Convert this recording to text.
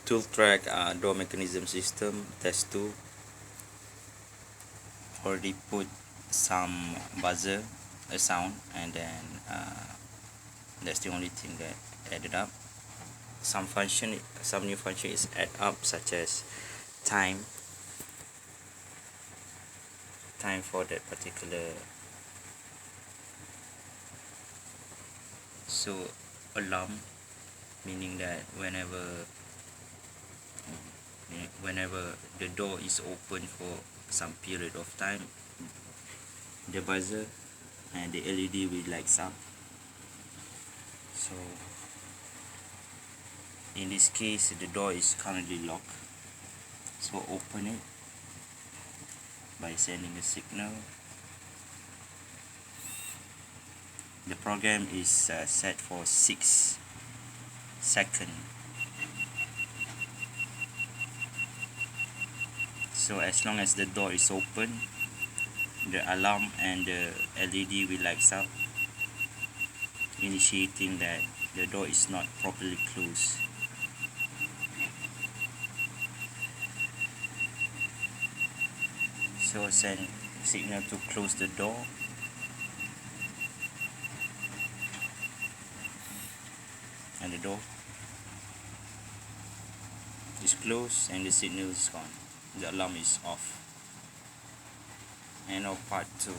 ToolTrac door mechanism system TEST2 already put some buzzer, a sound, and then that's the only thing that added up. Some new function is add up, such as time for that particular. So alarm, meaning that whenever the door is open for some period of time, the buzzer and the LED will lights up. So in this case, the door is currently locked, so open it by sending a signal. The program is set for 6 seconds. So as long as the door is open, the alarm and the LED will lights up, initiating that the door is not properly closed. So send signal to close the door, and the door is closed and the signal is gone. The alarm is off. And now part 2.